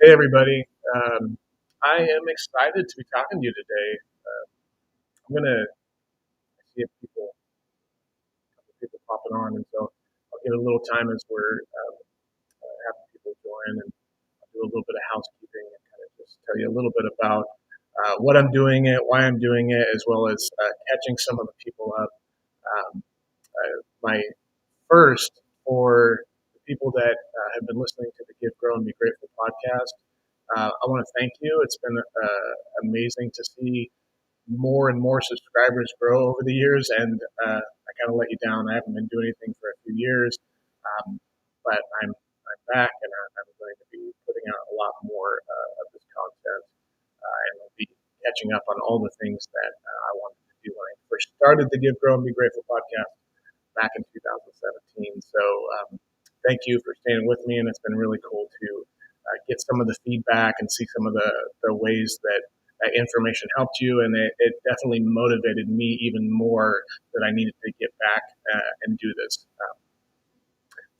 Hey, everybody. I am excited to be talking to you today. I'm going to see if people popping on, and so I'll give it a little time as we're having people join, and I'll do a little bit of housekeeping and kind of just tell you a little bit about what I'm doing it, why I'm doing it, as well as catching some of the people up. My first for the people that have been listening to the Give, Grow, and Be Grateful podcast. I want to thank you. It's been amazing to see more and more subscribers grow over the years, and I kind of let you down. I haven't been doing anything for a few years, but I'm back, and I'm going to be putting out a lot more of this content, and I'll be catching up on all the things that I wanted to do when I first started the Give, Grow, and Be Grateful podcast back in 2017. So thank you for staying with me, and it's been really cool to get some of the feedback and see some of the ways that that information helped you, and it definitely motivated me even more that I needed to get back and do this.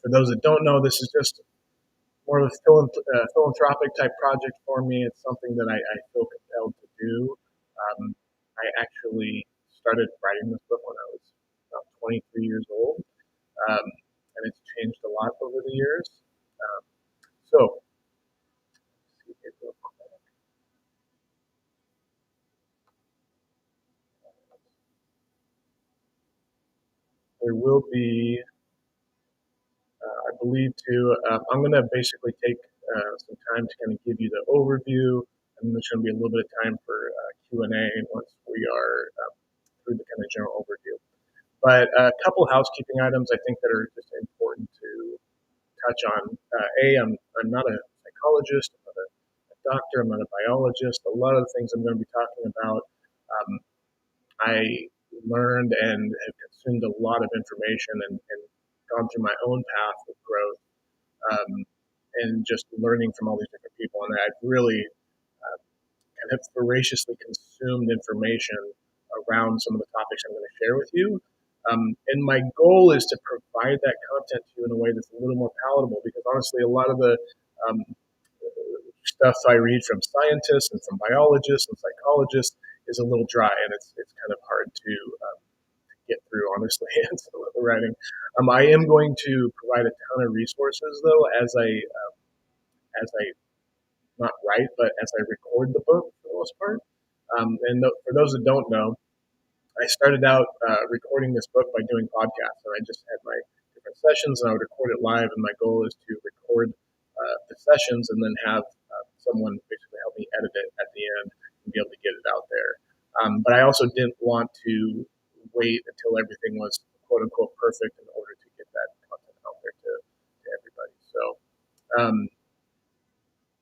For those that don't know, this is just more of a philanthropic type project for me. It's something that I feel compelled to do. I actually started writing this book when I was about 23 years old, and it's changed a lot over the years. So, there will be, I believe, I'm going to basically take some time to kind of give you the overview, and there's going to be a little bit of time for Q&A once we are through the kind of general overview. But a couple housekeeping items I think that are just important to touch on. I'm not a psychologist, I'm not a doctor, I'm not a biologist. A lot of the things I'm going to be talking about, I learned and have consumed a lot of information and gone through my own path of growth, and just learning from all these different people. And I've really kind of voraciously consumed information around some of the topics I'm going to share with you. And my goal is to provide that content to you in a way that's a little more palatable, because honestly, a lot of the stuff I read from scientists and from biologists and psychologists is a little dry, and it's kind of hard to get through, honestly, and some of the writing. I am going to provide a ton of resources, though, as I not write, but as I record the book for the most part. For those that don't know, I started out recording this book by doing podcasts, and I just had my different sessions, and I would record it live. And my goal is to record the sessions and then have someone basically help me edit it at the end and be able to get it out there. But I also didn't want to wait until everything was quote unquote perfect in order to get that content out there to everybody. So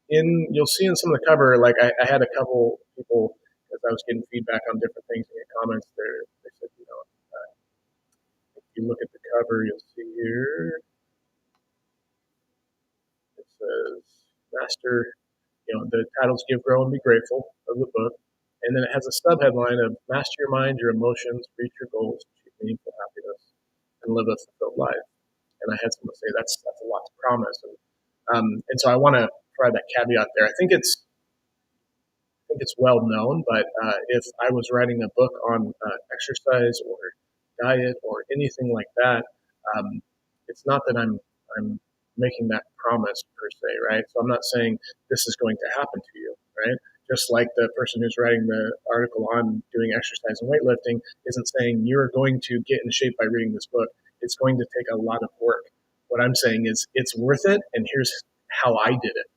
you'll see in some of the cover, like I had a couple people, as I was getting feedback on different things in your comments, they said, if you look at the cover, you'll see here, it says Master, the title's Give, Grow, and Be Grateful of the book. And then it has a subheadline of Master Your Mind, Your Emotions, Reach Your Goals, Achieve Meaningful Happiness, and Live a Fulfilled Life. And I had someone say that's a lot to promise. And so I want to provide that caveat there. I think it's well known, but if I was writing a book on exercise or diet or anything like that, it's not that I'm making that promise per se, right? So I'm not saying this is going to happen to you, right? Just like the person who's writing the article on doing exercise and weightlifting isn't saying you're going to get in shape by reading this book. It's going to take a lot of work. What I'm saying is it's worth it, and here's how I did it,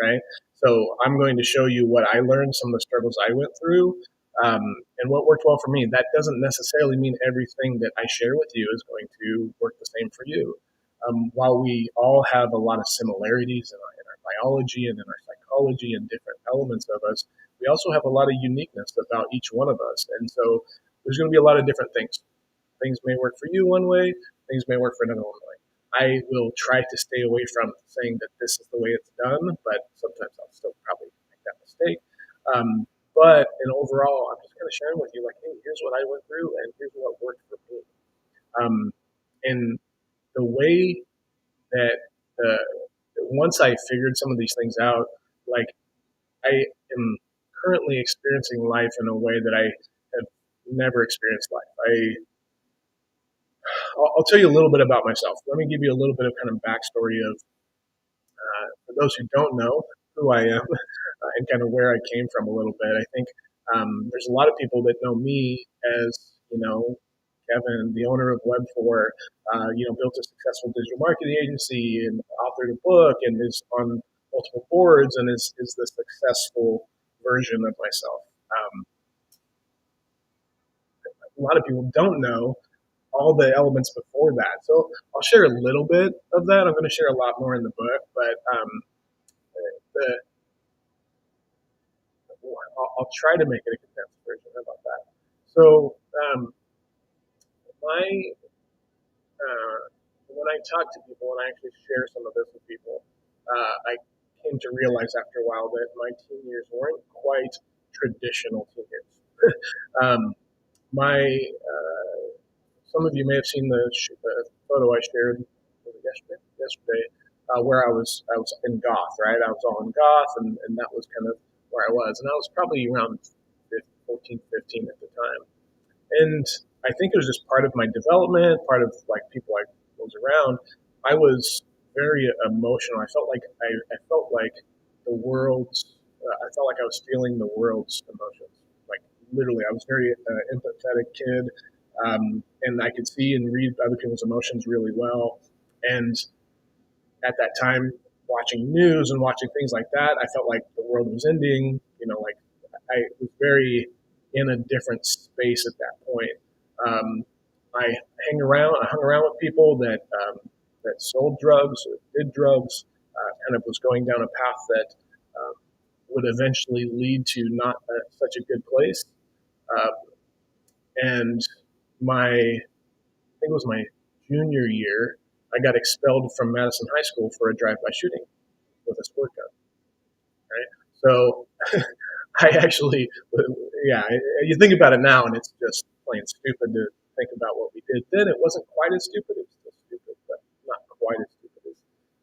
right? So I'm going to show you what I learned, some of the struggles I went through, and what worked well for me. That doesn't necessarily mean everything that I share with you is going to work the same for you. While we all have a lot of similarities in our biology and in our psychology and different elements of us, we also have a lot of uniqueness about each one of us. And so there's going to be a lot of different things. Things may work for you one way, things may work for another one way. I will try to stay away from saying that this is the way it's done, but sometimes I'll still probably make that mistake. But in overall, I'm just kind of sharing with you, like, hey, here's what I went through, and here's what worked for me. And the way that once I figured some of these things out, like I am currently experiencing life in a way that I have never experienced life. I'll tell you a little bit about myself. Let me give you a little bit of kind of backstory of, for those who don't know who I am and kind of where I came from a little bit. I think there's a lot of people that know me as, Kevin, the owner of Web4, built a successful digital marketing agency and authored a book and is on multiple boards and is the successful version of myself. A lot of people don't know all the elements before that. So I'll share a little bit of that. I'm going to share a lot more in the book, but the, I'll try to make it a condensed version. How about that? So my when I talk to people and I actually share some of this with people, I came to realize after a while that my teen years weren't quite traditional teen years. My Some of you may have seen the photo I shared yesterday, where I was in goth, right? I was all in goth, and that was kind of where I was, and I was probably around 14, 15 at the time. And I think it was just part of my development, part of like people I was around. I was very emotional. I felt like the world's. I felt like I was feeling the world's emotions. Like literally, I was very empathetic kid, and I could see and read other people's emotions really well. And at that time, watching news and watching things like that, I felt like the world was ending. Like I was very in a different space at that point. I hung around with people that sold drugs or did drugs. Kind of was going down a path that would eventually lead to not such a good place. Uh, and I think it was my junior year, I got expelled from Madison High School for a drive-by shooting with a squirt gun. Right, so I actually, yeah, you think about it now, and it's just plain stupid to think about what we did then. It wasn't quite as stupid; it was still stupid, but not quite as stupid as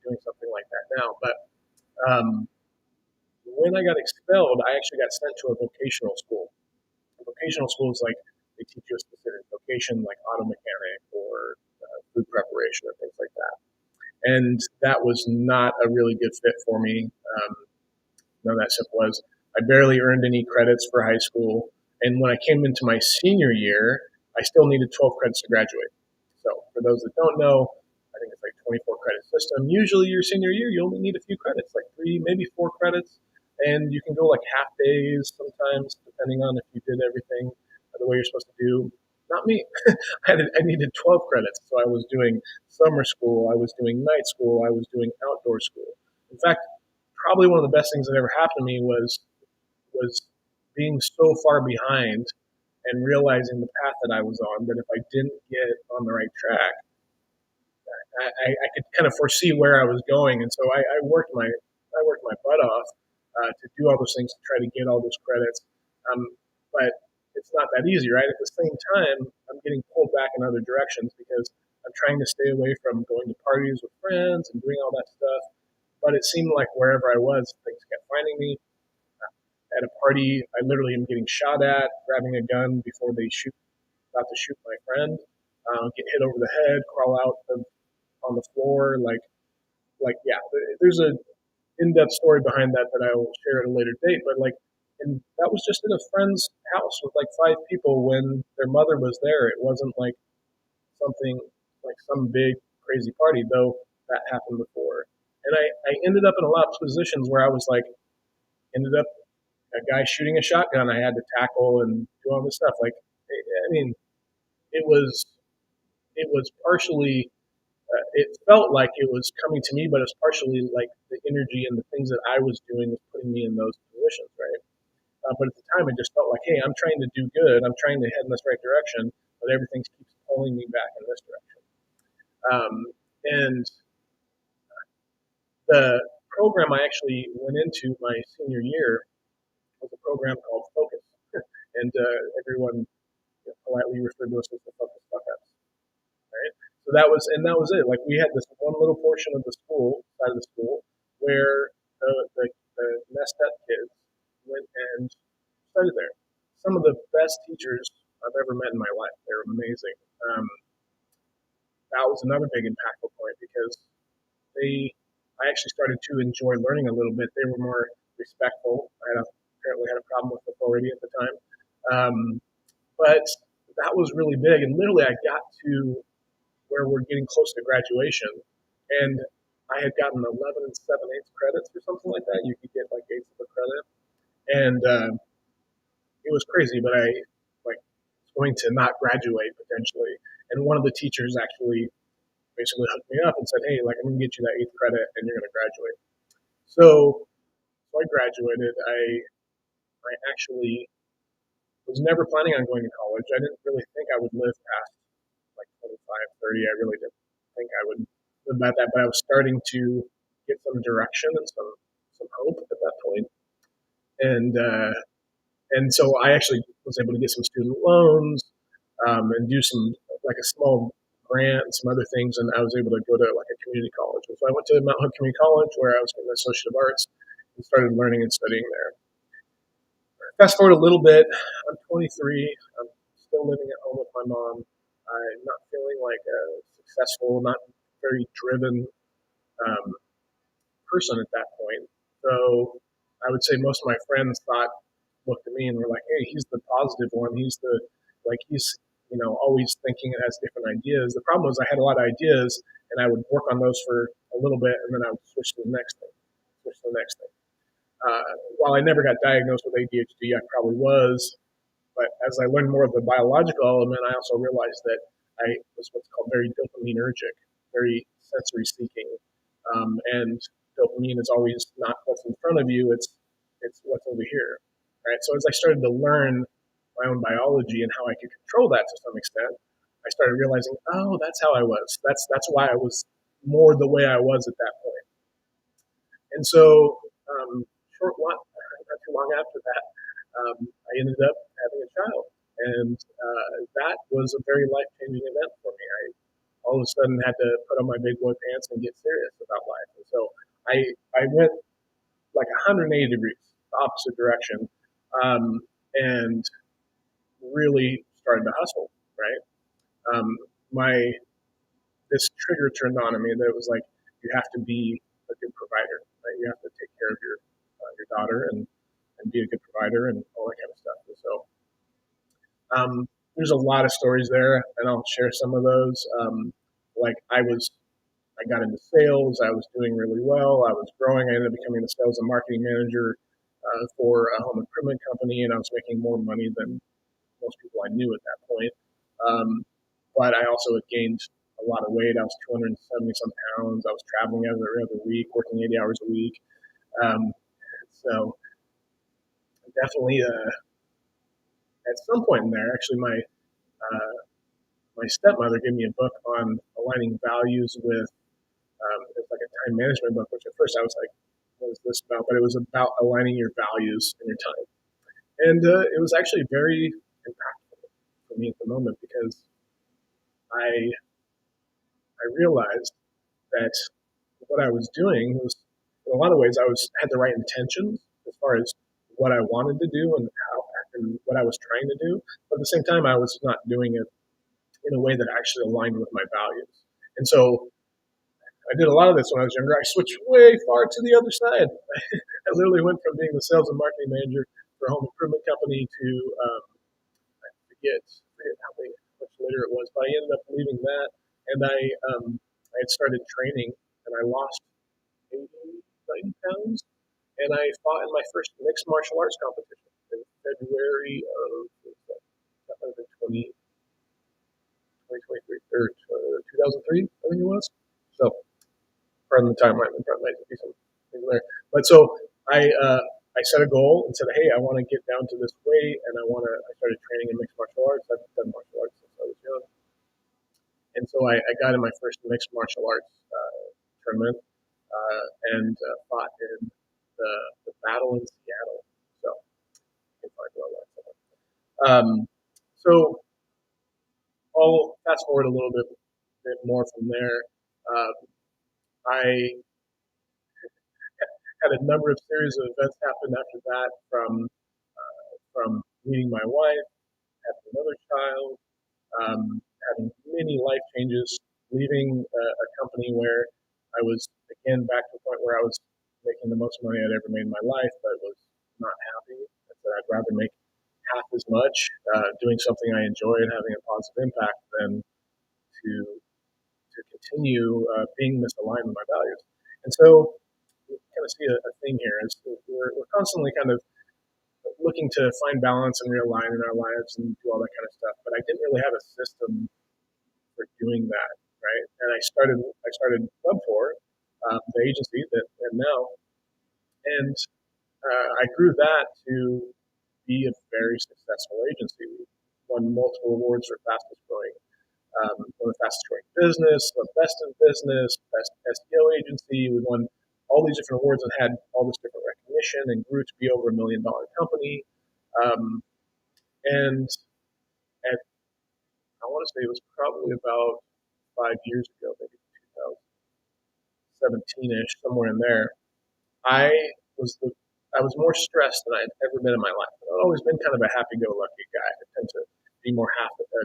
doing something like that now. But um, when I got expelled, I actually got sent to a vocational school. A vocational school is like they teach you a specific vocation, like auto mechanic or food preparation or things like that. And that was not a really good fit for me. None of that stuff was. I barely earned any credits for high school. And when I came into my senior year, I still needed 12 credits to graduate. So for those that don't know, I think it's like 24 credit system. Usually your senior year, you only need a few credits, like 3, maybe 4 credits. And you can go like half days sometimes, depending on if you did everything the way you're supposed to do. Not me. I needed 12 credits. So I was doing summer school. I was doing night school. I was doing outdoor school. In fact, probably one of the best things that ever happened to me was being so far behind and realizing the path that I was on that if I didn't get on the right track, I could kind of foresee where I was going, and so I worked my butt off to do all those things to try to get all those credits. But it's not that easy, right? At the same time, I'm getting pulled back in other directions because I'm trying to stay away from going to parties with friends and doing all that stuff. But it seemed like wherever I was, things kept finding me. At a party, I literally am getting shot at, grabbing a gun before they about to shoot my friend, get hit over the head, crawl out on the floor, yeah. There's a in-depth story behind that that I will share at a later date. But and that was just in a friend's house with like 5 people when their mother was there. It wasn't like something like some big crazy party, though that happened before. And I ended up in a lot of positions where I was like, ended up a guy shooting a shotgun I had to tackle and do all this stuff. Like, I mean, it was partially. It felt like it was coming to me, but it's partially like the energy and the things that I was doing was putting me in those positions, right? But at the time, it just felt like, hey, I'm trying to do good. I'm trying to head in this right direction, but everything keeps pulling me back in this direction. And the program I actually went into my senior year was a program called Focus, and everyone politely referred to us as the Focus Fuck-Ups. Right? So that was it. Like we had this one little portion of the school, side of the school, where the the messed up kids went and studied there. Some of the best teachers I've ever met in my life. They're amazing. Um, that was another big impactful point because I actually started to enjoy learning a little bit. They were more respectful. Apparently had a problem with authority at the time. Um, but that was really big. And literally, I got to where we're getting close to graduation, and I had gotten 11 and 7/8 credits or something like that. You could get like eighths of a credit, and it was crazy. But I like was going to not graduate potentially, and one of the teachers actually basically hooked me up and said, "Hey, like I'm gonna get you that eighth credit, and you're gonna graduate." So I graduated. I actually was never planning on going to college. I didn't really think I would live past like 25, 30. I really didn't think I would live about that, but I was starting to get some direction and some hope at that point. And so I actually was able to get some student loans and do some like a small grant and some other things, and I was able to go to like a community college. And so I went to Mount Hood Community College where I was getting an Associate of Arts and started learning and studying there. Fast forward a little bit, I'm 23. I'm still living at home with my mom. I'm not feeling like a successful, not very driven um, person at that point. So I would say most of my friends looked at me and were like, "Hey, he's the positive one. He's always thinking and has different ideas." The problem was I had a lot of ideas, and I would work on those for a little bit, and then I would switch to the next thing, switch to the next thing. While I never got diagnosed with ADHD, I probably was. But as I learned more of the biological element, I also realized that I was what's called very dopaminergic, very sensory seeking. And dopamine is always not what's in front of you, it's what's over here. Right? So as I started to learn my own biology and how I could control that to some extent, I started realizing, oh, that's how I was. That's why I was more the way I was at that point. And so, not too long after that, I ended up having a child, and that was a very life changing event for me. I all of a sudden had to put on my big boy pants and get serious about life. And so I went like 180 degrees, the opposite direction, and really started to hustle. Right, my this trigger turned on in me that it was like you have to be a good provider. Right, you have to take care of your daughter and be a good provider and all that kind of stuff. And so there's a lot of stories there, and I'll share some of those. Like I got into sales. I was doing really well. I was growing. I ended up becoming the sales and marketing manager for a home improvement company, and I was making more money than most people I knew at that point. But I also had gained a lot of weight. I was 270 some pounds. I was traveling every other week, working 80 hours a week. Um, so definitely, at some point in there, actually, my stepmother gave me a book on aligning values with it's like a time management book, which at first I was like, what is this about? But it was about aligning your values and your time. And it was actually very impactful for me at the moment because I I realized that what I was doing was, in a lot of ways, had the right intentions as far as what I wanted to do and how and what I was trying to do. But at the same time, I was not doing it in a way that actually aligned with my values. And so I did a lot of this when I was younger. I switched way far to the other side. I literally went from being the sales and marketing manager for a home improvement company to I forget how much later it was, but I ended up leaving that, and I had started training, and I lost 80, 90 pounds, and I fought in my first mixed martial arts competition in February of 20, 2023 or 2003, I think it was. So pardon the timeline, there might be some things there. But so I set a goal and said, hey, I want to get down to this weight, and I started training in mixed martial arts. I've done martial arts since I was young. And so I got in my first mixed martial arts tournament and fought in the battle in Seattle. So you can find all that somewhere. So I'll fast forward a little bit more from there. I had a number of series of events happen after that, from meeting my wife, having another child, having many life changes, leaving a company where I was again back to the point where I was making the most money I'd ever made in my life, but was not happy. I said I'd rather make half as much doing something I enjoy and having a positive impact than to continue being misaligned with my values. And so we kind of see a theme here is we're constantly kind of looking to find balance and realign in our lives and do all that kind of stuff. But I didn't really have a system for doing that, right? And I started Web4, the agency that I'm now, and I grew that to be a very successful agency. We won multiple awards for fastest growing, one of the fastest growing business, the best in business, best SEO agency. We won all these different awards and had all this different recognition and grew to be over $1 million company. And at, I want to say it was probably about 5 years ago, maybe 2017-ish, somewhere in there. I was the I was more stressed than I had ever been in my life. I've always been kind of a happy-go-lucky guy. I tend to be more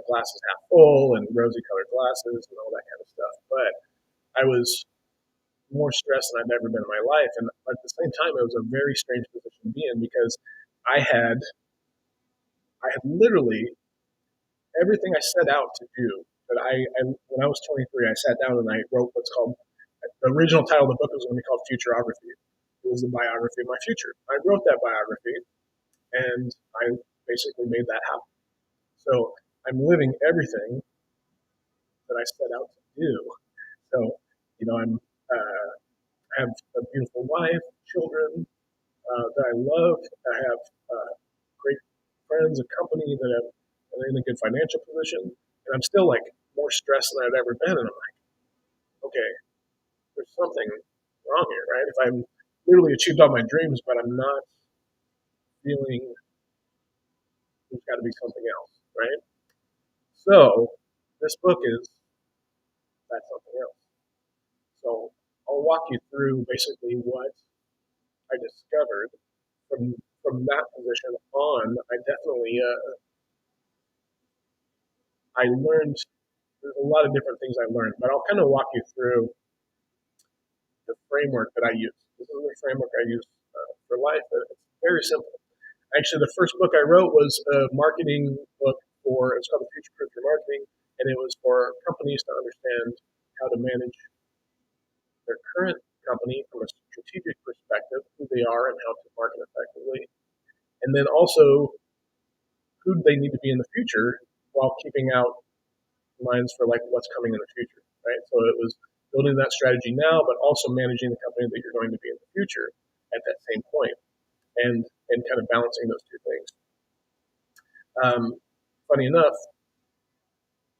glasses half full and rosy-colored glasses and all that kind of stuff. But I was more stressed than I've ever been in my life, and at the same time, it was a very strange position to be in because I had literally everything I set out to do. That when I was 23, I sat down and I wrote what's called the original title of the book was going to be called Futurography. It was a biography of my future. I wrote that biography, and I basically made that happen. So I'm living everything that I set out to do. So, I have a beautiful wife, children that I love. I have great friends, a company that are in a good financial position, and I'm still like more stressed than I've ever been. And I'm like, okay, there's something wrong here, right? If I'm literally achieved all my dreams, but I'm not feeling there's got to be something else, right? So this book is that something else. So I'll walk you through basically what I discovered from that position on. I definitely I learned there's a lot of different things I learned, but I'll kind of walk you through the framework that I use. This is the framework I use for life. It's very simple. Actually, the first book I wrote was a marketing book it's called The Future Proof Your Marketing, and it was for companies to understand how to manage their current company from a strategic perspective, who they are and how to market effectively, and then also who they need to be in the future while keeping out minds for like what's coming in the future, right? So it was building that strategy now, but also managing the company that you're going to be in the future at that same point, and kind of balancing those two things. Funny enough,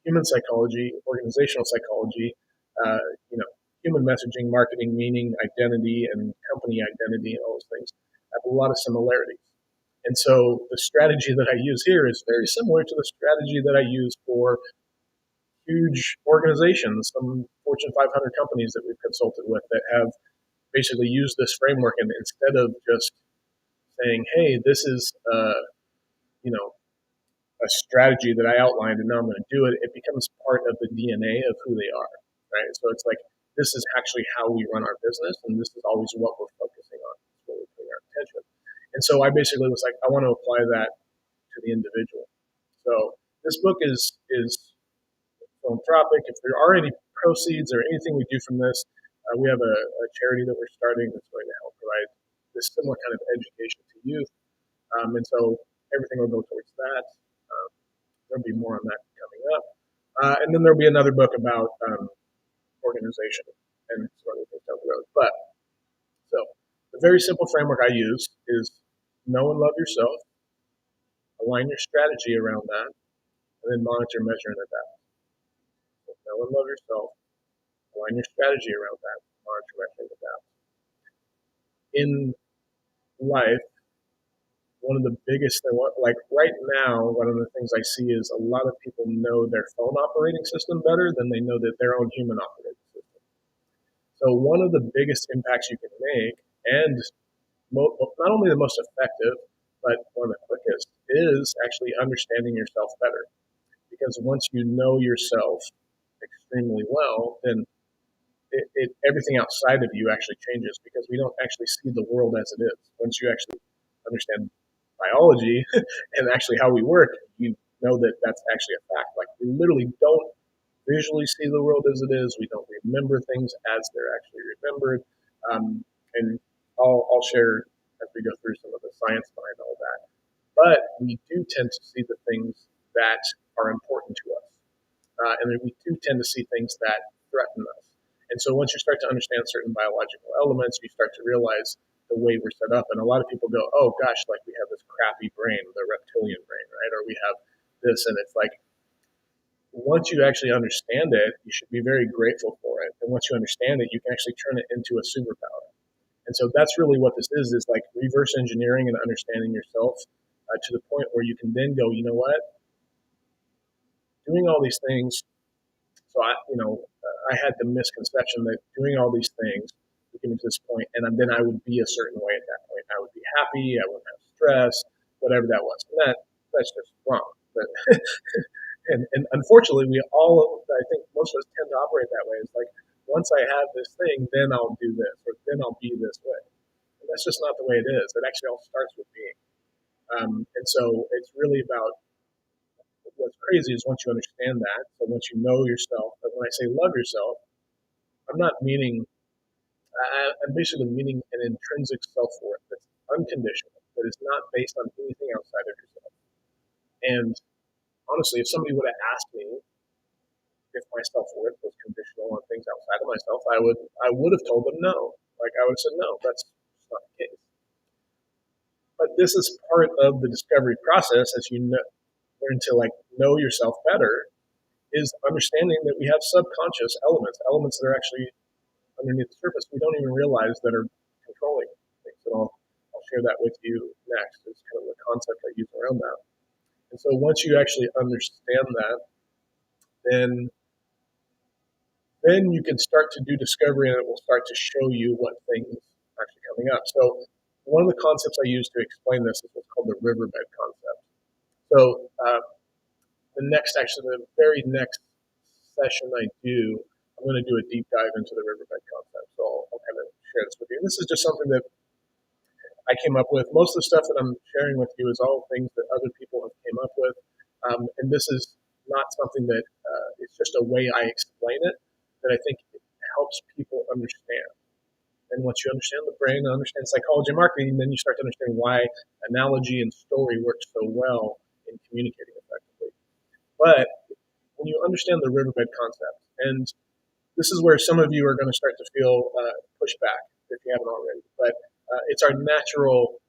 human psychology, organizational psychology, uh, you know, human messaging, marketing, meaning, identity, and company identity, and all those things have a lot of similarities. And so the strategy that I use here is very similar to the strategy that I use for huge organizations, some Fortune 500 companies that we've consulted with that have basically used this framework. And instead of just saying, hey, this is, a strategy that I outlined and now I'm going to do it, it becomes part of the DNA of who they are, right? So it's like, this is actually how we run our business, and this is always what we're focusing on. It's where we're putting our attention. And so I basically was like, I want to apply that to the individual. So this book is philanthropic. If there are any proceeds or anything we do from this, we have a charity that we're starting that's going to help provide this similar kind of education to youth. And so everything will go towards that. There'll be more on that coming up. And then there'll be another book about organization and some other things down the road. But so the very simple framework I use is know and love yourself, align your strategy around that, and then monitor, measure, and adapt. So know and love yourself, align your strategy around that, monitor, measure, and adapt. In life, one of the biggest things, like right now, one of the things I see is a lot of people know their phone operating system better than they know that their own human operating system. So one of the biggest impacts you can make, And not only the most effective, but one of the quickest is actually understanding yourself better. Because once you know yourself extremely well, then everything outside of you actually changes because we don't actually see the world as it is. Once you actually understand biology and actually how we work, you know that that's actually a fact. Like we literally don't visually see the world as it is. We don't remember things as they're actually remembered. And I'll share as we go through some of the science behind all that. But we do tend to see the things that are important to us. And then we do tend to see things that threaten us. And so once you start to understand certain biological elements, you start to realize the way we're set up. And a lot of people go, oh gosh, like we have this crappy brain, the reptilian brain, right? Or we have this. And it's like, once you actually understand it, you should be very grateful for it. And once you understand it, you can actually turn it into a superpower. And so that's really what this is like reverse engineering and understanding yourself to the point where you can then go, you know what? Doing all these things. So I had the misconception that doing all these things would get me to this point, and then I would be a certain way at that point. I would be happy. I wouldn't have stress, whatever that was. And that's just wrong. But and unfortunately, I think most of us tend to operate that way. It's like once I have this thing, then I'll do this, or then I'll be this way. And that's just not the way it is. It actually all starts with being. And so it's really about what's crazy is once you understand that, so once you know yourself, but when I say love yourself, I'm not meaning, I'm basically meaning an intrinsic self-worth that's unconditional, that is not based on anything outside of yourself. And honestly, if somebody would have asked me if my self-worth was conditional on things outside of myself, I would have told them no. Like I would have said, no, that's not the case. But this is part of the discovery process as you learn to like know yourself better is understanding that we have subconscious elements that are actually underneath the surface we don't even realize that are controlling things. And I'll share that with you next. It's kind of the concept I use around that. And so once you actually understand that, then you can start to do discovery and it will start to show you what things are actually coming up. So one of the concepts I use to explain this is what's called the riverbed concept. So the very next session I do, I'm going to do a deep dive into the riverbed concept. So I'll kind of share this with you. And this is just something that I came up with. Most of the stuff that I'm sharing with you is all things that other people have came up with. And this is not something that it's just a way I explain it that I think it helps people understand. And once you understand the brain and understand psychology and marketing, then you start to understand why analogy and story work so well in communicating effectively. But when you understand the riverbed concept, and this is where some of you are going to start to feel pushback if you haven't already, but it's our natural,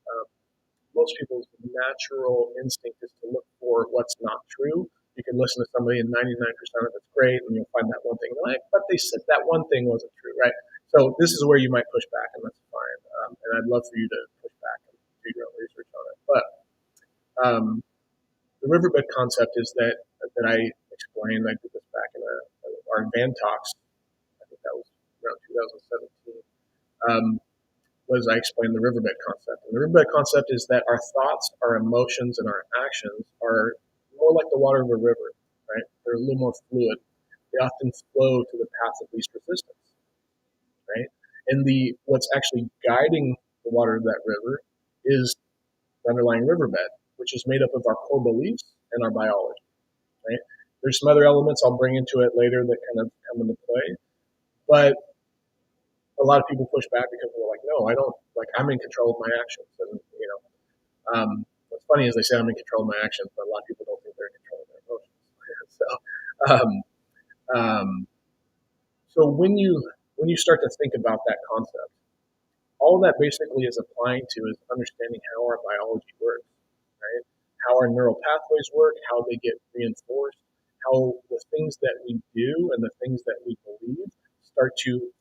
most people's natural instinct is to look for what's not true. You can listen to somebody and 99% of it's great, and you'll find that one thing like, but they said that one thing wasn't true, right? So this is where you might push back, and that's fine. And I'd love for you to push back and do your own research on it. But the riverbed concept is that I explained. I did this back in our Van Talks. I think that was around 2017. Was I explained the riverbed concept. And the riverbed concept is that our thoughts, our emotions, and our actions are more like the water of a river, right? They're a little more fluid. They often flow to the path of least resistance, right? And what's actually guiding the water of that river is the underlying riverbed, which is made up of our core beliefs and our biology, right? There's some other elements I'll bring into it later that kind of come into play, but a lot of people push back because they're like, no, I don't, like, I'm in control of my actions. And, what's funny is they say I'm in control of my actions, but a lot of people don't think they're in control of their emotions. So when you start to think about that concept, all that basically is applying to is understanding how our biology works, right? How our neural pathways work, how they get reinforced, how the things that we do and the things that we believe start to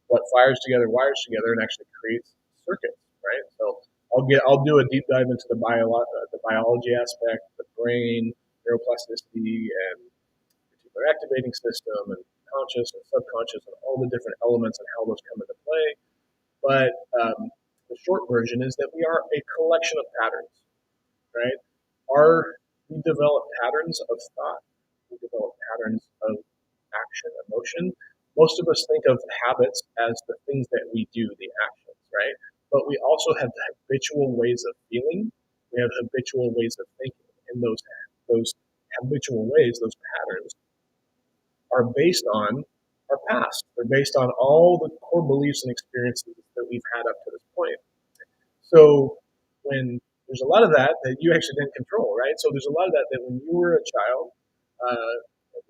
what fires together, wires together, and actually creates circuits, right? So I'll do a deep dive into the biology aspect, the brain, neuroplasticity, and reticular activating system, and conscious and subconscious, and all the different elements and how those come into play. But the short version is that we are a collection of patterns, right? We develop patterns of thought, we develop patterns of action, emotion. Most of us think of habits as the things that we do, the actions, right? But we also have habitual ways of feeling. We have habitual ways of thinking, and those habitual ways, those patterns, are based on our past. They're based on all the core beliefs and experiences that we've had up to this point. So when there's a lot of that you actually didn't control, right? So there's a lot of that when you were a child. Uh,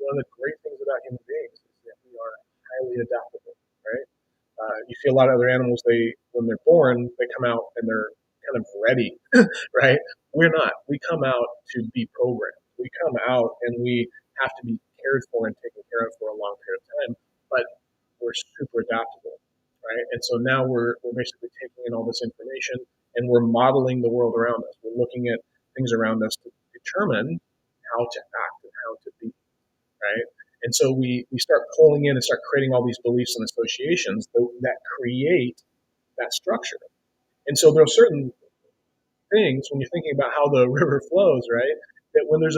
One of the great things about human beings is that we are highly adaptable, right? You see a lot of other animals. When they're born, they come out and they're kind of ready, right? We're not. We come out to be programmed. We come out and we have to be cared for and taken care of for a long period of time. But we're super adaptable, right? And so now we're basically taking in all this information and we're modeling the world around us. We're looking at things around us to determine how to act and how to be, right? And so we start pulling in and start creating all these beliefs and associations that create that structure. And so there are certain things when you're thinking about how the river flows, right? That when there's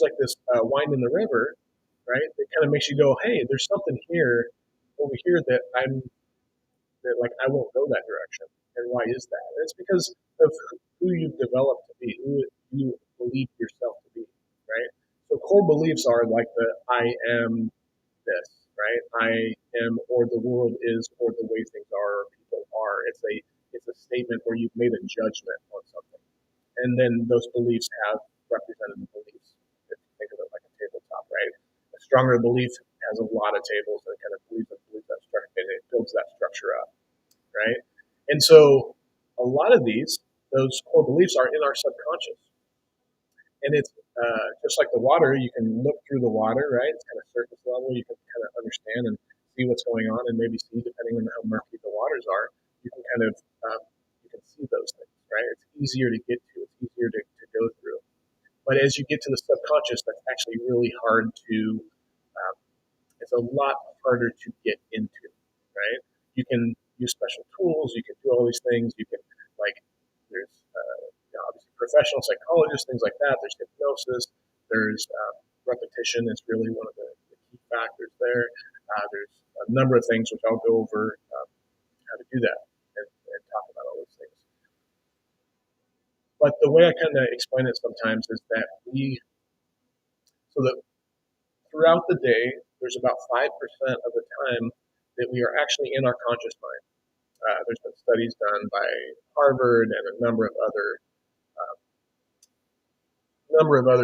like this wind in the river, right? It kind of makes you go, hey, there's something here over here that like I won't go that direction. And why is that? And it's because of who you've developed to be, who you believe yourself to be, right? So core beliefs are like the I am this, right? I am, or the world is, or the way things are, or people are. It's a statement where you've made a judgment on something, and then those beliefs have represented beliefs. If you think of it like a tabletop, right? A stronger belief has a lot of tables and it kind of believes that structure, and it builds that structure up, right? And so a lot of those core beliefs are in our subconscious. And it's just like the water, you can look through the water, right? It's kind of surface level. You can kind of understand and see what's going on, and maybe see, depending on how murky the waters are, you can kind of you can see those things, right? It's easier to get to. It's easier to go through. But as you get to the subconscious, that's actually really hard to. It's a lot harder to get into, right? You can use special tools. You can do all these things. You can like there's obviously professional psychologists, things like that. There's hypnosis. There's repetition is really one of the key factors there. There's a number of things which I'll go over how to do that and talk about all those things. But the way I kind of explain it sometimes is that so that throughout the day, there's about 5% of the time that we are actually in our conscious mind. There's been studies done by Harvard and a number of other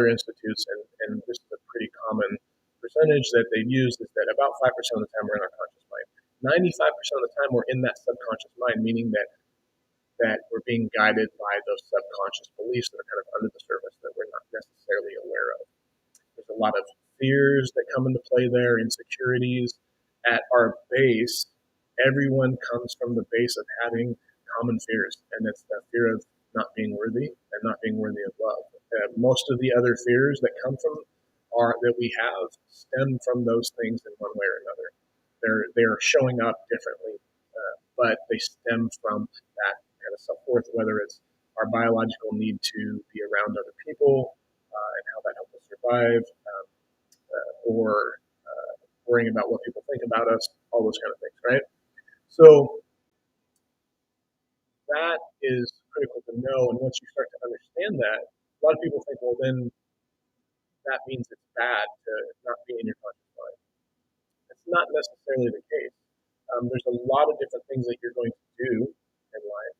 institutes, and this is a pretty common percentage that they've used, is that about 5% of the time we're in our conscious mind. 95% of the time we're in that subconscious mind, meaning that we're being guided by those subconscious beliefs that are kind of under the surface that we're not necessarily aware of. There's a lot of fears that come into play there, insecurities. At our base, everyone comes from the base of having common fears, and it's the fear of not being worthy and not being worthy of love. Most of the other fears that come from that we have stem from those things in one way or another. They're showing up differently, but they stem from that kind of self-worth, whether it's our biological need to be around other people and how that helps us survive, or worrying about what people think about us, all those kind of things, right? So that is critical to know. And once you start to understand that, a lot of people think, well, then that means it's bad to not be in your conscious mind. That's not necessarily the case. There's a lot of different things that you're going to do in life.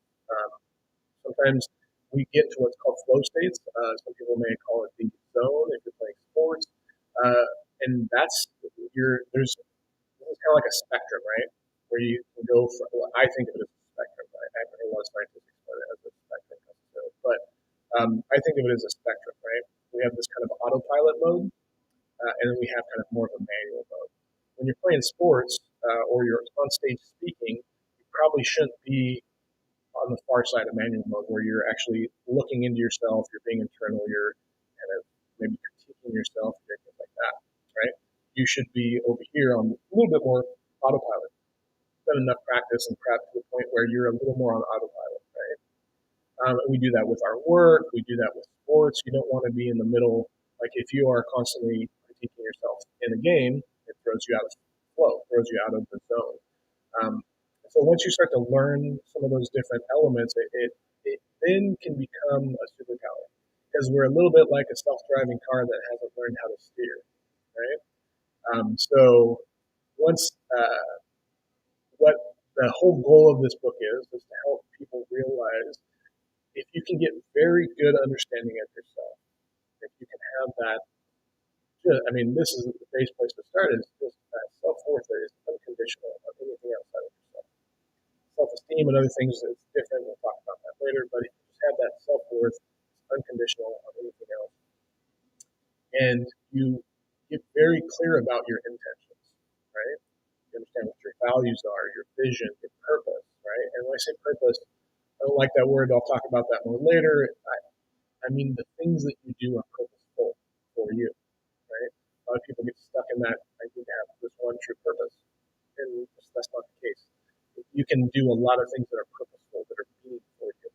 Sometimes we get to what's called flow states. Some people may call it the zone if you're playing sports. And there's this is kind of like a spectrum, right? Where you can go from, well, I think of it as a spectrum. I haven't heard a lot of scientists explain it as a spectrum necessarily, but I think of it as a spectrum, right? We have this kind of autopilot mode, and then we have kind of more of a manual mode. When you're playing sports or you're on stage speaking, you probably shouldn't be on the far side of manual mode where you're actually looking into yourself, you're being internal, you're kind of maybe critiquing yourself, things like that, right? You should be over here on a little bit more autopilot. been enough practice and prep to the point where you're a little more on autopilot, right? We do that with our work. We do that with sports. You don't want to be in the middle. Like if you are constantly critiquing yourself in a game, it throws you out of flow, throws you out of the zone. Um, so once you start to learn some of those different elements, it then can become a superpower because we're a little bit like a self-driving car that hasn't learned how to steer, right? So once what the whole goal of this book is to help people realize if you can get very good understanding of yourself, if you can have that, I mean, this is the base place to start is just that self-worth that is unconditional of anything outside of yourself. Self-esteem and other things is different. We'll talk about that later, but if you just have that self-worth, unconditional of anything else, and you get very clear about your intentions, right? You understand what your values are, your vision, your purpose, right? And when I say purpose, I don't like that word. I'll talk about that more later. I mean the things that you do are purposeful for you, right? A lot of people get stuck in that I need to have this one true purpose, and that's not the case. You can do a lot of things that are purposeful, that are meaningful for you.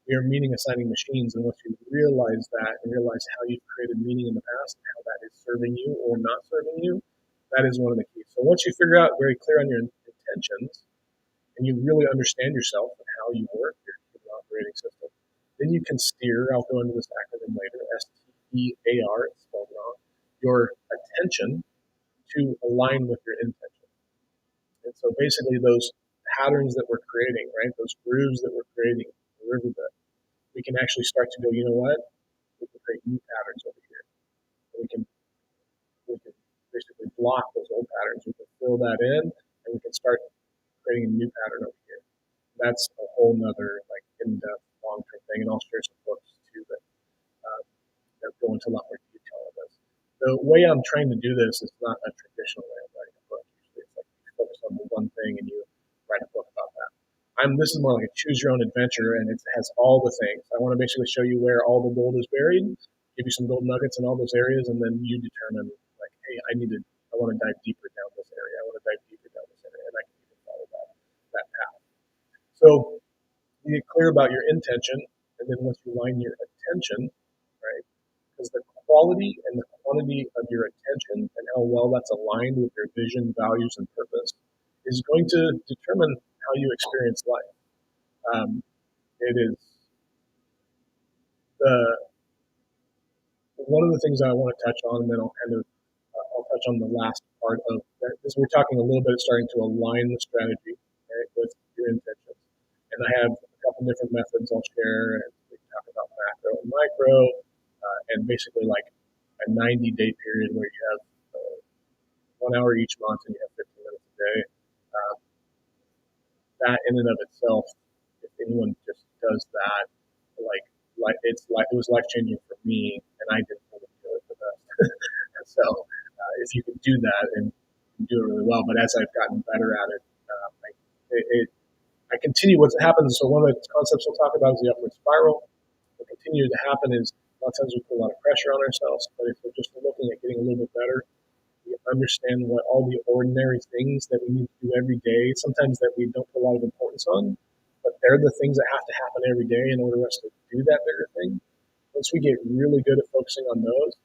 We are meaning assigning machines, and once you realize that and realize how you've created meaning in the past and how that is serving you or not serving you, that is one of the keys. So once you figure out very clear on your intentions and you really understand yourself and how you work, your human operating system, then you can steer. I'll go into this acronym later, STEAR, it's spelled wrong, your attention to align with your intention. And so basically those patterns that we're creating, right, those grooves that we're creating, the riverbed, we can actually start to go, you know what? We can create new patterns over here. We can basically block those old patterns. We can fill that in, and we can start creating a new pattern over here. That's a whole nother like in-depth, long-term thing, and I'll share some books too that go into a lot more detail on this. The way I'm trying to do this is not a traditional way of writing a book. Usually, it's like you focus on the one thing and you write a book about that. This is more like a choose your own adventure, and it has all the things. I want to basically show you where all the gold is buried, give you some gold nuggets in all those areas, and then you determine like, hey, I want to dive deeper down this area. I want to dive deeper down this area, and I can even follow that path. So you get clear about your intention, and then once you align your attention, right? Because the quality and the quantity of your attention and how well that's aligned with your vision, values, and purpose is going to determine how you experience life. It is the one of the things I want to touch on, and then I'll touch on the last part of that. Is we're talking a little bit starting to align the strategy, right, with your intentions. And I have a couple different methods I'll share, and we can talk about macro and micro, and basically like a 90-day period where you have 1 hour each month and you have 15 minutes a day. Um, that in and of itself, if anyone just does that, it was life changing for me, and I didn't really do it the best. So if you can do that and do it really well, but as I've gotten better at it, I continue. What happens? So one of the concepts we'll talk about is the upward spiral. What continues to happen is a lot of times we put a lot of pressure on ourselves, but if we're just looking at getting a little bit better, we understand what all the ordinary things that we need to do every day, sometimes that we don't put a lot of importance on, but they're the things that have to happen every day in order for us to do that bigger thing. Once we get really good at focusing on those,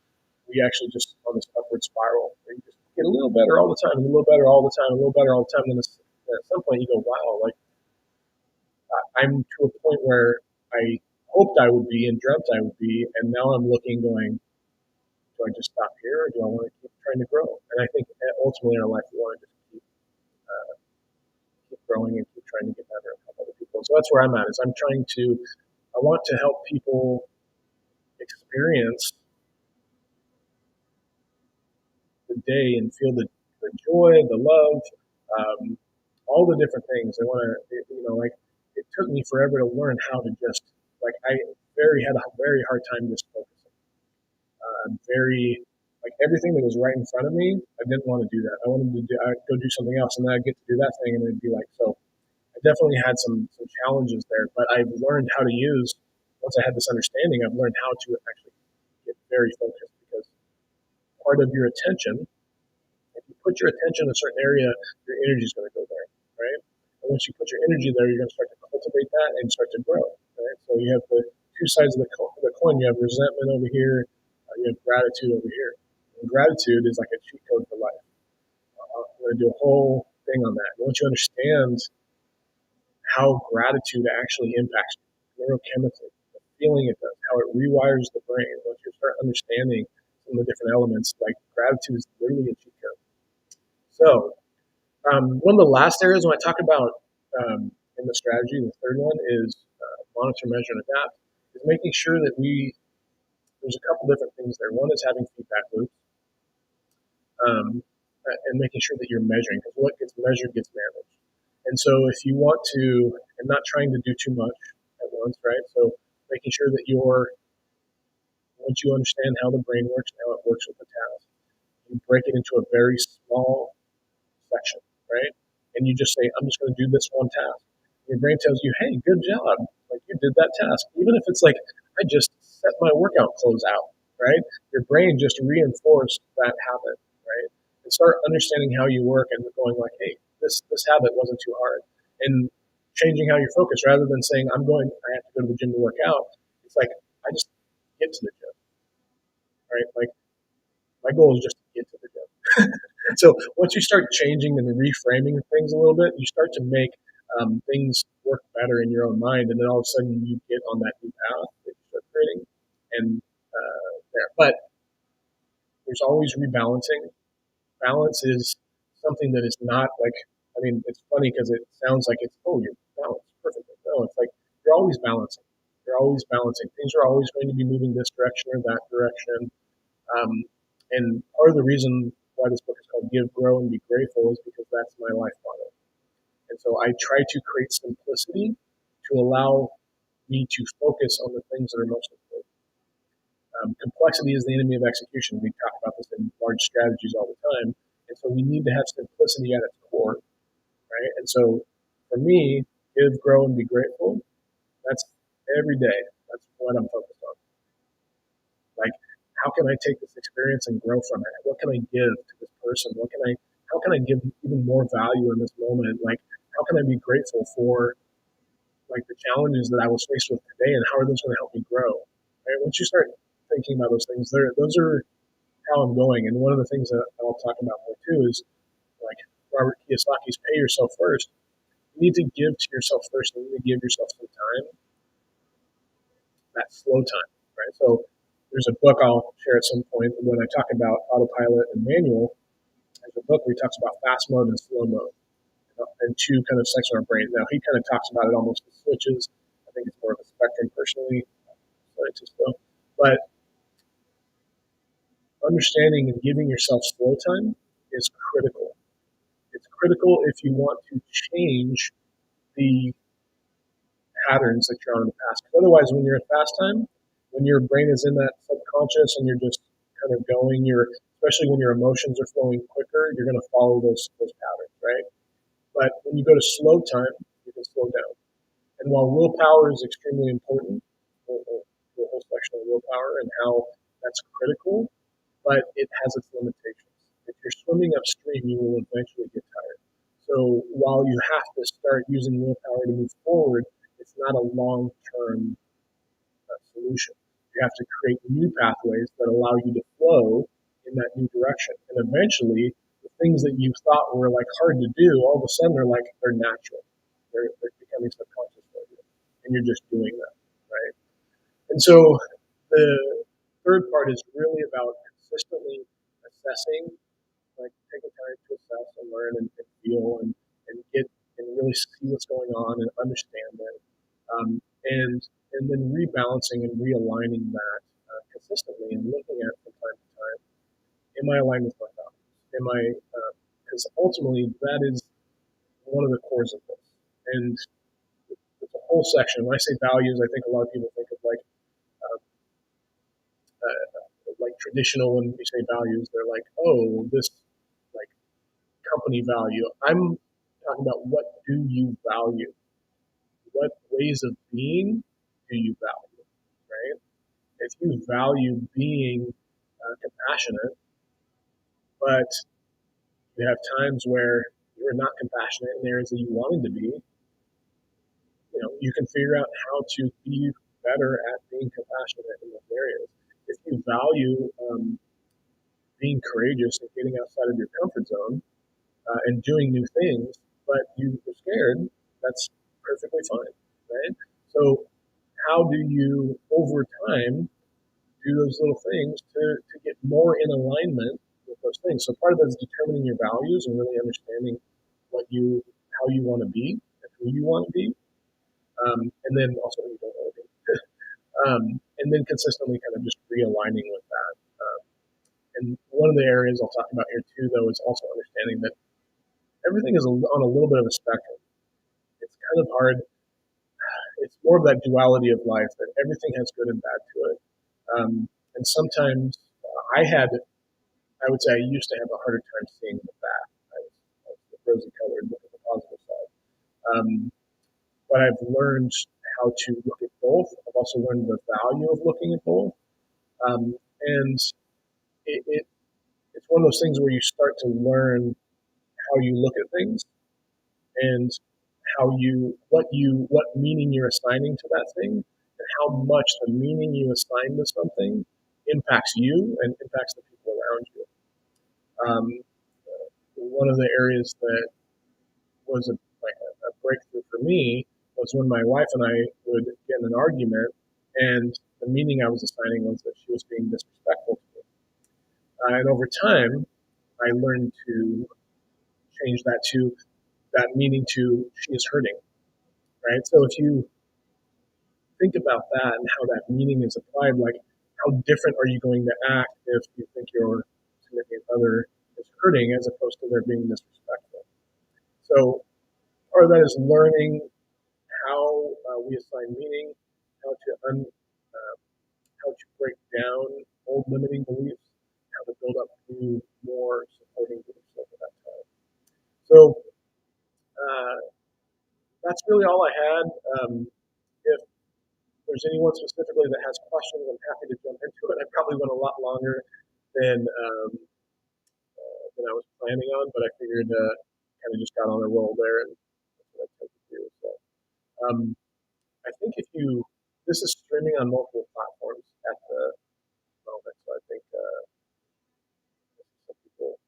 we actually just on this upward spiral where you just get a little better all the time, a little better all the time, a little better all the time. And then at some point you go, wow, like I'm to a point where I hoped I would be and dreamt I would be, and now I'm looking, going, do I just stop here, or do I want to keep trying to grow? And I think ultimately in our life we want to just keep growing and keep trying to get better and help other people. So that's where I'm at. Is I want to help people experience the day and feel the joy, the love, all the different things. I want to, like it took me forever to learn how to just like I had a very hard time just focusing. Very like everything that was right in front of me, I didn't want to do that. I'd go do something else, and then I'd get to do that thing, and it'd be like so. I definitely had some challenges there, but I've learned how to use. Once I had this understanding, I've learned how to actually get very focused because part of your attention, if you put your attention in a certain area, your energy is going to go there, right? And once you put your energy there, you're going to start to cultivate that and start to grow. Right? So you have the two sides of the coin. You have resentment over here. You have gratitude over here. And gratitude is like a cheat code for life. I'm going to do a whole thing on that. And once you understand how gratitude actually impacts you neurochemically, the feeling it does, how it rewires the brain, once you start understanding some of the different elements, like gratitude is literally a cheat code. So one of the last areas when I talk about in the strategy, the third one is monitor, measure, and adapt, is making sure that there's a couple different things there. One is having feedback loops and making sure that you're measuring, because what gets measured gets managed. And so if you want to, and not trying to do too much at once, right? So making sure that once you understand how the brain works and how it works with the task, you break it into a very small section, right? And you just say, I'm just going to do this one task. Your brain tells you, hey, good job. Like you did that task. Even if it's like, I just set my workout clothes out, right? Your brain just reinforced that habit, right? And start understanding how you work and going like, hey, this habit wasn't too hard. And changing how you focus rather than saying, I have to go to the gym to work out. It's like, I just get to the gym, right? Like my goal is just to get to the gym. So once you start changing and reframing things a little bit, you start to make things work better in your own mind, and then all of a sudden you get on that new path that you start creating, and there. But there's always rebalancing. Balance is something that is not like. I mean, it's funny because it sounds like it's you're balanced perfectly. No, it's like you're always balancing. You're always balancing. Things are always going to be moving this direction or that direction. And part of the reason why this book is called Give, Grow, and Be Grateful is because that's my life motto. And so I try to create simplicity to allow me to focus on the things that are most important. Complexity is the enemy of execution. We talk about this in large strategies all the time. And so we need to have simplicity at its core, right? And so for me, give, grow, and be grateful, that's every day. That's what I'm focused on. Like, how can I take this experience and grow from it? What can I give to this person? How can I give even more value in this moment? Like, how can I be grateful for like the challenges that I was faced with today and how are those going to help me grow? Right? Once you start thinking about those things, those are how I'm going. And one of the things that I'll talk about more too is like Robert Kiyosaki's pay yourself first. You need to give to yourself first. You need to give yourself some time, that slow time, right? So there's a book I'll share at some point when I talk about autopilot and manual. There's a book where he talks about fast mode and slow mode, and two kind of sections of our brain. Now he kind of talks about it almost as switches. I think it's more of a spectrum personally, scientist though. But understanding and giving yourself slow time is critical. It's critical if you want to change the patterns that you're on in the past. Because otherwise, when you're at fast time, when your brain is in that subconscious and you're just kind of going, especially when your emotions are flowing quicker, you're going to follow those patterns, right? But when you go to slow time, you can slow down. And while willpower is extremely important, the whole section of willpower and how that's critical, but it has its limitations. If you're swimming upstream, you will eventually get tired. So while you have to start using willpower to move forward, it's not a long-term solution. You have to create new pathways that allow you to flow in that new direction. And eventually, the things that you thought were like hard to do, all of a sudden they're natural. They're becoming subconscious for you, and you're just doing that, right? And so the third part is really about consistently assessing, like taking time to assess and learn and feel and get and really see what's going on and understand it, and then rebalancing and realigning that consistently and looking at it from time to time. Am I aligned with my values? Am I? Because ultimately that is one of the cores of this. And it's a whole section. When I say values, I think a lot of people think of like traditional. When we say values, they're like, oh, this like company value. I'm talking about what do you value? What ways of being do you value? Right? If you value being compassionate, but you have times where you're were not compassionate in areas that you wanted to be, you can figure out how to be better at being compassionate in those areas. If you value being courageous and getting outside of your comfort zone and doing new things, but you were scared, that's perfectly fine, right? So how do you, over time, do those little things to get more in alignment with those things? So part of that is determining your values and really understanding how you want to be and who you want to be, and then also who you don't want to be. And then consistently kind of just realigning with that. And one of the areas I'll talk about here too, though, is also understanding that everything is on a little bit of a spectrum. It's kind of hard. It's more of that duality of life that everything has good and bad to it. And sometimes I would say I used to have a harder time seeing the bad. I was the rosy colored, look at the positive side. But I've learned how to look at both. I've also learned the value of looking at both. And it's one of those things where you start to learn how you look at things and what meaning you're assigning to that thing, and how much the meaning you assign to something impacts you and impacts the people around you. One of the areas that was a breakthrough for me was when my wife and I would get in an argument, and the meaning I was assigning was that she was being disrespectful to me. And over time, I learned to change that meaning to she is hurting, right? So if you think about that and how that meaning is applied, like how different are you going to act if you think your significant other is hurting as opposed to their being disrespectful? So part of that is learning how we assign meaning, how to how to break down old limiting beliefs, how to build up new, more supporting beliefs over that time. So that's really all I had. If there's anyone specifically that has questions, I'm happy to jump into it. I probably went a lot longer than I was planning on, but I figured kind of just got on a roll there, and that's what I tend to do. So um, I think this is streaming on multiple platforms at the moment, so I think some people,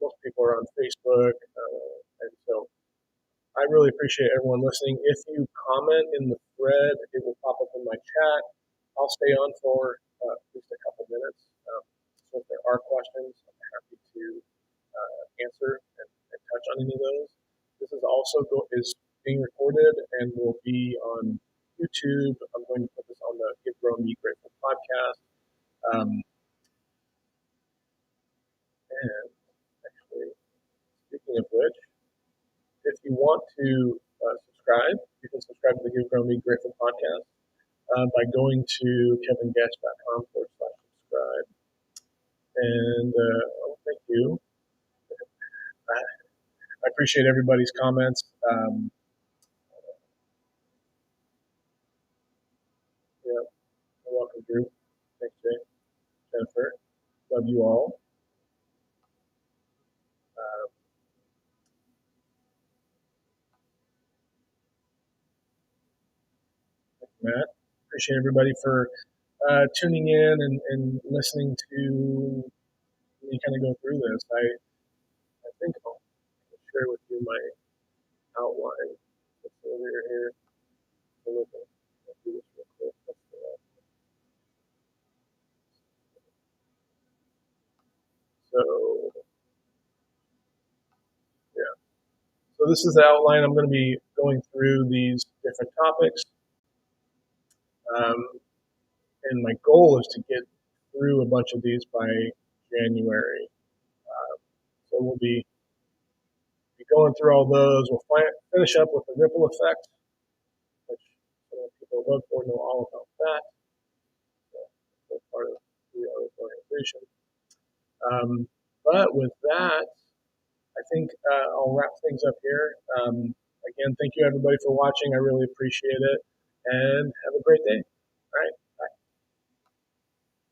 most people are on Facebook, and so I really appreciate everyone listening. If you comment in the thread, it will pop up in my chat. I'll stay on for at least a couple minutes. So if there are questions, I'm happy to answer and touch on any of those. This is also is being recorded and will be on YouTube. I'm going to put this on the Give Grown Be Grateful podcast. And actually, speaking of which, if you want to subscribe, you can subscribe to the Give Grown Be Grateful podcast by going to kevingash.com/subscribe. And thank you. I appreciate everybody's comments. Yeah, you're welcome, Drew. Thanks, Jay. Jennifer. Love you all. Matt. Appreciate everybody for tuning in and listening to me kind of go through this. I think I'll share with you my outline. It's earlier here. I'll do this real quick. So, yeah. So this is the outline. I'm going to be going through these different topics. And my goal is to get through a bunch of these by January. So we'll be going through all those. We'll finish up with the ripple effect, which people look for, know all about that. So that's part of the organization. But with that, I think I'll wrap things up here. Again, thank you everybody for watching. I really appreciate it, and have a great day.